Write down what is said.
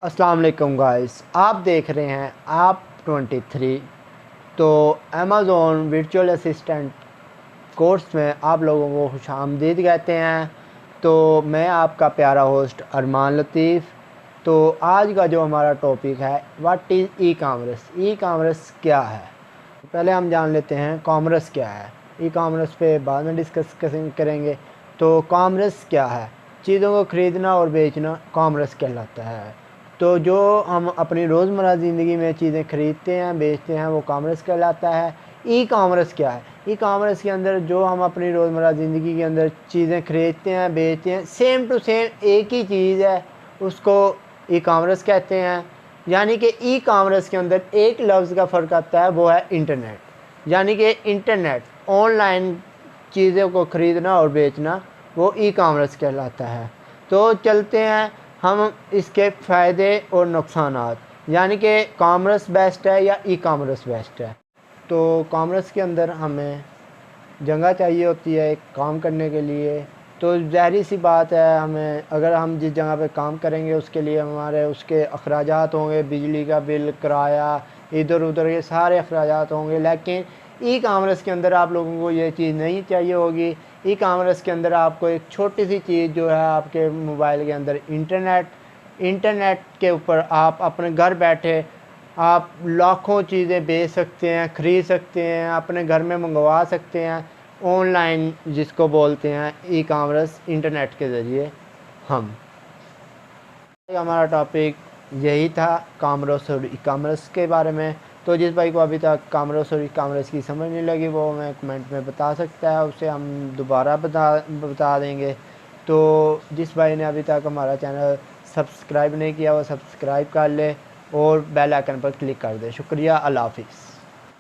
अस्सलाम वालेकुम गाइस, आप देख रहे हैं आप 23। तो अमेज़ॉन वर्चुअल असिस्टेंट कोर्स में आप लोगों को खुशामदीद कहते हैं। तो मैं आपका प्यारा होस्ट अरमान लतीफ़। तो आज का जो हमारा टॉपिक है, what is e commerce. E commerce क्या है, पहले हम जान लेते हैं कॉमर्स क्या है। ई कामर्स पे बाद में डिस्कस करेंगे। तो कॉमर्स क्या है, चीज़ों को ख़रीदना और बेचना कॉमर्स कहलाता है। तो जो हम अपनी रोज़मर्रा ज़िंदगी में चीज़ें ख़रीदते हैं बेचते हैं वो कॉमर्स कहलाता है। ई कामर्स क्या है, ई कामर्स के अंदर जो हम अपनी रोज़मर्रा ज़िंदगी के अंदर चीज़ें ख़रीदते हैं बेचते हैं, सेम टू सेम एक ही चीज़ है, उसको ई कामर्स कहते हैं। यानी कि ई कामर्स के अंदर एक लफ्ज़ का फ़र्क आता है, वो है इंटरनेट। यानी कि इंटरनेट ऑनलाइन चीज़ों को ख़रीदना और बेचना वो ई कामर्स कहलाता है। तो चलते हैं हम इसके फ़ायदे और नुकसानात, यानी कि कॉमर्स बेस्ट है या ई कामर्स बेस्ट है। तो कॉमर्स के अंदर हमें जगह चाहिए होती है एक काम करने के लिए। तो ज़ाहिर सी बात है, हमें अगर हम जिस जगह पे काम करेंगे उसके लिए हमारे उसके अखराजात होंगे, बिजली का बिल, किराया, इधर उधर के सारे अखराजात होंगे। लेकिन ई कामर्स के अंदर आप लोगों को ये चीज़ नहीं चाहिए होगी। ई कामर्स के अंदर आपको एक छोटी सी चीज़ जो है आपके मोबाइल के अंदर इंटरनेट के ऊपर आप अपने घर बैठे आप लाखों चीज़ें बेच सकते हैं, ख़रीद सकते हैं, अपने घर में मंगवा सकते हैं ऑनलाइन, जिसको बोलते हैं ई कामर्स, इंटरनेट के ज़रिए। हम हमारा टॉपिक यही था, कामर्स और ई कामर्स के बारे में। तो जिस भाई को अभी तक कामर्स और ई कामर्स की समझ नहीं लगी वो हमें कमेंट में बता सकता है, उसे हम दोबारा बता देंगे। तो जिस भाई ने अभी तक हमारा चैनल सब्सक्राइब नहीं किया वो सब्सक्राइब कर ले और बेल आइकन पर क्लिक कर दे। शुक्रिया, अल्लाह हाफिज़।